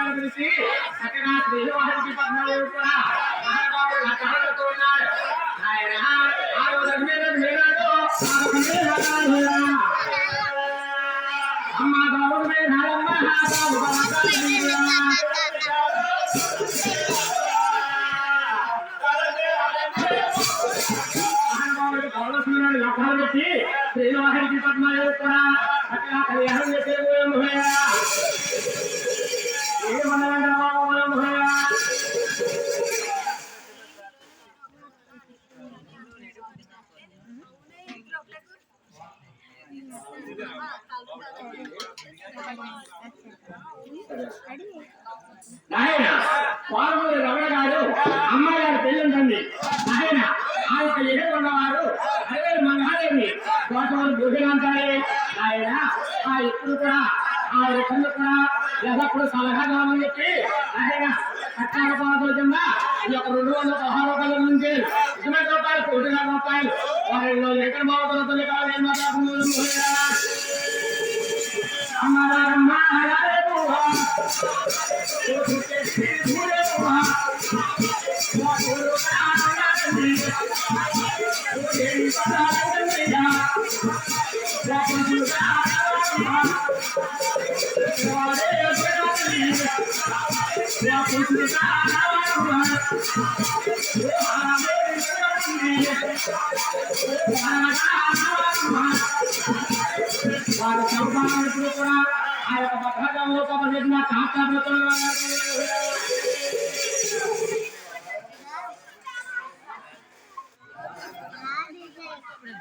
తెలిసి చక్కగా శ్రీనివాసుడికి పద్మదేవి కూడా మహాబాబు ఉన్నాడు. ఆయన ఆ రోజు అమ్మ బాబు లక్షలు పెట్టి శ్రీనివాసుడికి పద్మదేవి కూడా చక్కగా కళ్యాణం చేసే నాయన పాలమూరి రమణ గారు అమ్మాయి గారు పెళ్ళుంటుంది. నాయన ఆ యొక్క ఎదురుకున్నవారు అదే మహాదేవి కోసం భోజనంటారే. ఆయన ఆ ఇప్పుడు కూడా ఆ ఎక్కలు కూడా ఎల్లప్పుడు సలహాదామని చెప్పి ఆయన కట్టాల పాల్గొంటుందా ఈ యొక్క 216 రూపాయల నుంచి 20 రూపాయలు 1 రూపాయలు వారిలో ఎక్కడ బాగుతున్న తల్లి కావాలి వారి సంపాదనలు కూడా ఆ యొక్క పథకంలో పనిచేసిన కాకాలతో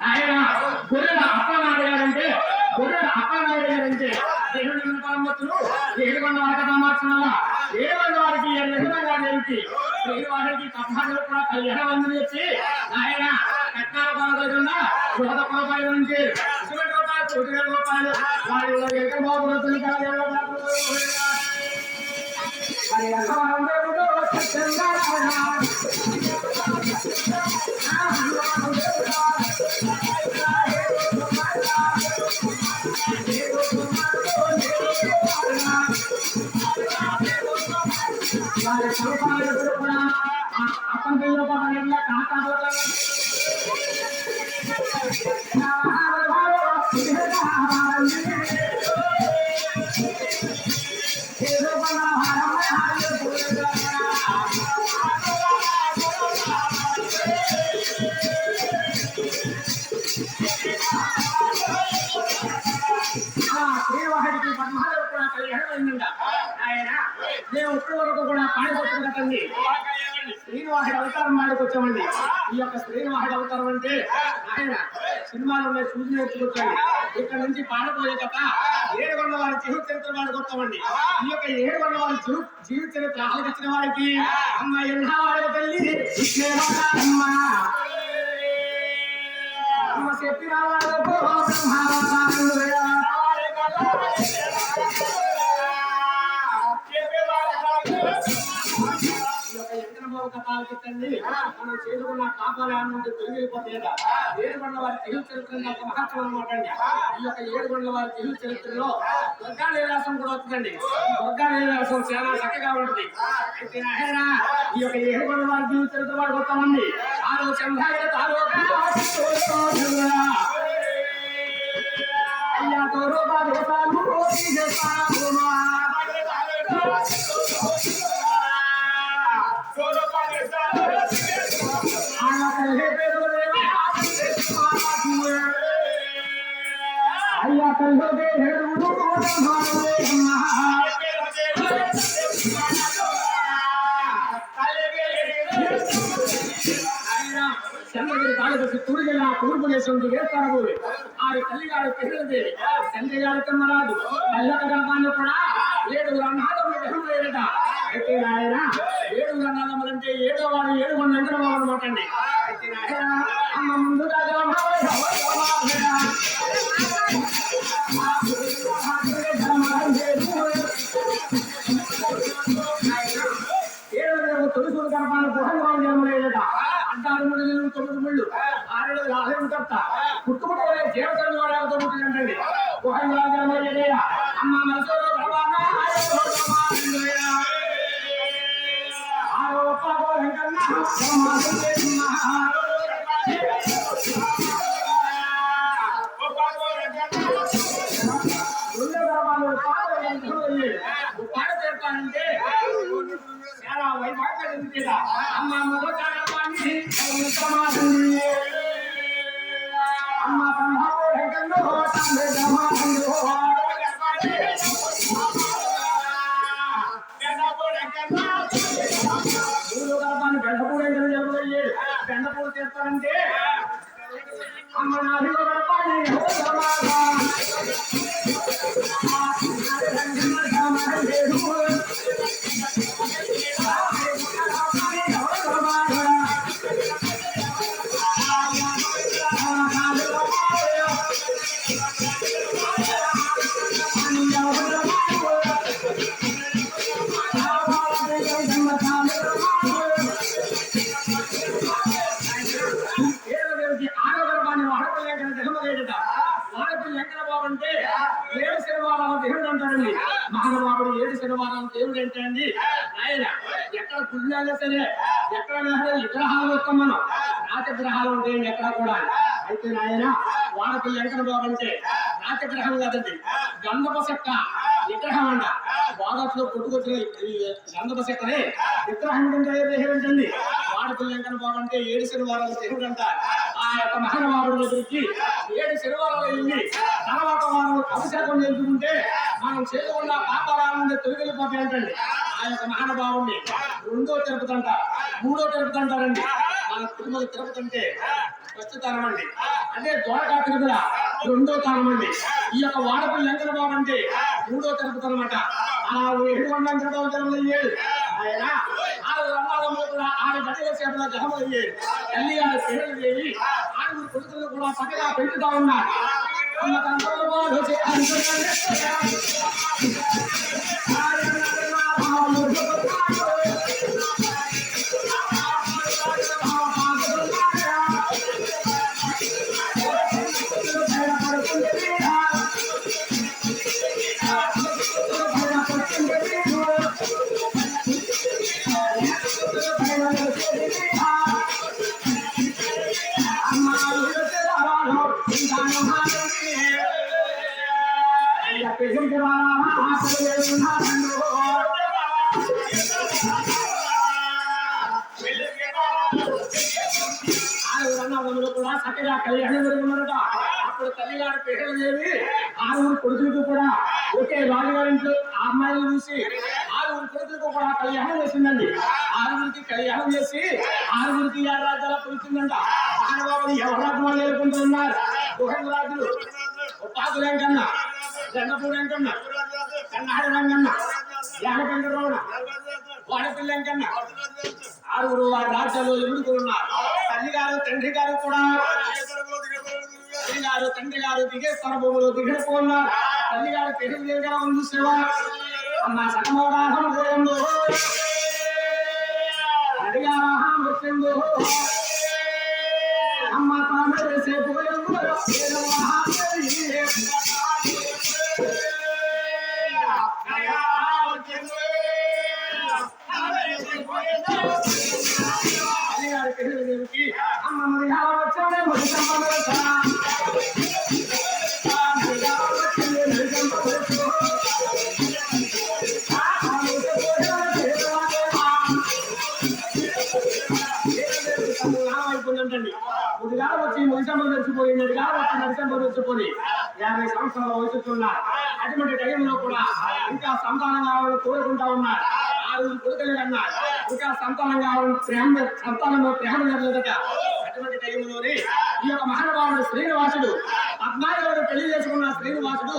ఆయన గొర్రెల అప్పనాయుడు గారంటే దేవుడి పరమతులు 700 వారికి సంవత్సరాల 700 వారికి ఎదుటి శ్రీవారికి సంపాదనలు కూడా కళ్యాణం అందని చెప్పి ఆయన కట్నాల పాల్గొందా 100 రూపాయల నుంచి 20 రూపాయలు 1 రూపాయలు వారిలో ఎక్కడ బాగుపడుతుంది శ్రీవాహుడికి పద్మాలు కూడా కళ్యాణమైందంట. ఆయన మేము ఇప్పటి వరకు కూడా పాడిపోతున్నట్టండి శ్రీనివాసుడి అవతారం మాడుకొచ్చామండి. ఈ యొక్క శ్రీనివాసుడి అవతారం అంటే ఆయన సినిమాలు ఉన్నాయి చూసి నేర్చుకొచ్చాండి. ఇక్కడ నుంచి పాడపోయే కథ 7 వారి జీవిత చరిత్ర మాడుకొస్తామండి. ఈ యొక్క 7 వారి జీవిత చరిత్ర ఆలోచించిన వారికి అమ్మ ఎన్నా వాడి తల్లి అమ్మ చెప్పిన వాళ్ళకు మనం చేసుకున్న పాపాలను తొలగిపోతాయట. 7 వారి జీవిత చరిత్ర మహత్వం అనమాట అండి. ఈ యొక్క 7 వారి జీవిత చరిత్రలో దుర్గా నివాసం కూడా వస్తుందండి. దుర్గా నివాసం చాలా చక్కగా ఉంటుంది. అయితే ఆయన ఈ యొక్క 7 వారి జీవిత చరిత్ర వాడు కొత్తమంది ఆ రోజు అయ్యా తోరు అయ్యా కల్లో చంద్రగిరి తాలూకు తూరుగల తూర్పుదేశంకి వేస్తారబోదు ఆ తల్లిగారు పెరిగింది తండ్రి గారు తిమ్మరాజు అల్లక గ్రామాన్ని కూడా 7 అన్నాదములు జన్మలేరట. అయితే ఆయన 7 అన్నాదములంటే 7వ వాడు 7 మంది వెంకటబాబు అనమాట అండి. అయితే ఆయన అమ్మ ముందుగా తొలిసూరు గర్భాన్ని పుహంగాలు జన్మలేదట. 6 ముళ్ళు 9 ముళ్ళు 6 ఆలయం కర్త పుట్టుకుంటే జీవచంద్ర వాడు పుట్టిందంటండి. అమ్మ మనసు పాట చేస్తానంటే చాలా వైభాగ్యం అమ్మ అమ్మ పెండపూడి చేస్తానంటే అమ్మ నాది అంటే 7 శనివారాల దేవుడు అంటారండి. మహానుభావుడు 7 శనివారాల దేవుడు అంటే అండి ఆయన ఎక్కడ పుణ్యాలు సరే ఎక్కడ విగ్రహాలు వస్తాం మనం రాజగ్రహాలు ఉంటాయండి ఎక్కడ కూడా. అయితే నాయన వాడపల్లి వెంకట బాబు అంటే రాజగ్రహం కాదండి, గంధప చెక్క విగ్రహం అంట. గోదావరిలో కొట్టుకొచ్చిన గంధప చెక్కనే విగ్రహం ఏంటండి. వాడపల్లి వెంకట బాబు అంటే 7 శనివారాల దేవుడు అంట. ఆ యొక్క మహానుభావుడి దగ్గరికి 7 శనివారాలు వెళ్ళి తర్వాత వారు అభిషేకం చేసుకుంటే మనం చేయకుండా పాపాలను తొలగిపోతాయంటండి. ఆ యొక్క మహానుభావుడిని 2వ తిరుపతంట 3వ తిరుపతంటారండి. మన తిరుమల తిరుపతి అంటే ఫస్ట్ తరం అండి, అంటే ద్వారకా తిరుమల 2వ తరం అండి. ఈ యొక్క వాడపల్లి వెంకట బాబు అంటే 3వ తిరుపతి అనమాట. ఆ 700 జన్మలయ్యేది ఆయన. 6 రంగాలలో కూడా 6 గంటల సేపల జన్మలయ్యేది. తల్లి గారి పేరు చేయి 6 కొడుకులు కూడా చక్కగా పెంచుతా ఉన్నారు. కూడా చక్కగా కళ్యాణం జరుగుతున్నారట. అప్పుడు తల్లిగారి పేరు చేసి 6 కొడుకులకు కూడా ఒకే రాజుగారింట్లో ఆ అమ్మాయిని చూసి 6 కొడుకులకు కూడా కళ్యాణం చేసిందండి. 6 కళ్యాణం చేసి 6 రాజ్యాల పిలిచిందంట. మహానుభావులు ఎవరు రాజ్యాలు ఎదుర్కొంటూ ఉన్నారు. గుహంగ రాజులు ఉపాధి వెంకన్న, జన్నపూడి వెంకన్న, కన్నాడు వెంకన్న, యానకంకరమణ, వాడపల్లి వెంకన్న 6 వారి రాజ్యాల్లో ఎదుర్కొన్నారు. తల్లిగారు తండ్రి గారు కూడా తల్లిగారు తండ్రి గారు దిగేశ్వర భూములు దిగడుకున్నారు. తల్లిగారు పెరుగు దగ్గర ఉంది సేవ అమ్మ సకమోదాహం పోయిందో అడిగారాహం వచ్చిందో అమ్మ తాను చేసే పోయిందో అమ్మ మరి వచ్చాడే మరి అయిపోయిందంటండి. ముదిగా వచ్చి ముదిసంబం తెచ్చిపోయింది, వచ్చి నడిసంబం తెచ్చిపోయి 50 సంవత్సరాల వయసుకున్నారు. అటువంటి టైంలో కూడా ఇంకా సంతానం కావాలని కోరుకుంటా ఉన్నారు. 6 కొడుకులు అన్నారు, ఇంకా సంతానం కావాలని సంతానంలో ప్రేమ జరగదట. అటువంటి టైంలోనే ఈ యొక్క మహానుభావుడు శ్రీనివాసుడు 14 పెళ్లి చేసుకున్న శ్రీనివాసుడు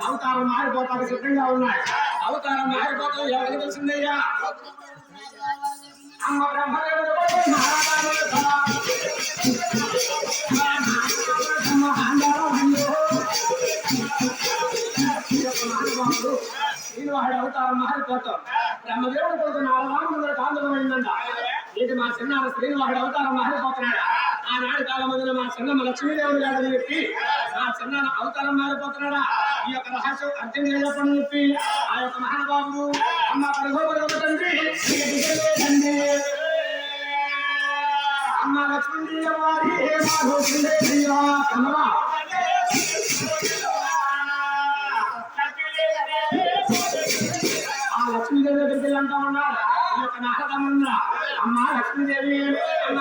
అవతారం మారిపోతానికి సిద్ధంగా ఉన్నాయి. అవతారం మారిపోతాం ఎవరికి తెలిసిందయ్యా? అమ్మ బ్రహ్మదేవుడు శ్రీనివాసుడు అవతారం మారిపోతాం. బ్రహ్మదేవుడు కొడుకు 4 రాముడు కాందమైందంట. ఇది మా చిన్న శ్రీనివాసుడు అవతారం మారిపోతున్నాడు. ఆనాడు కాలం మందున మా చిన్న లక్ష్మీదేవుడు గారని చెప్పి నా చిన్న అవతారం మారిపోతున్నాడా ఈ యొక్క రహస్యం అర్థం చేయపని చెప్పి ఆ యొక్క మహానుభావుడు అమ్మ పరగోపరగ తండ్రి తండ్రి అమ్మ లక్ష్మీదేవి వారి కమలా ఆ లక్ష్మీదేవి దగ్గరికి వెళ్ళంటా ఉన్నాడు ఈ యొక్క నాటకమున్నా అమ్మ లక్ష్మీదేవి అమ్మ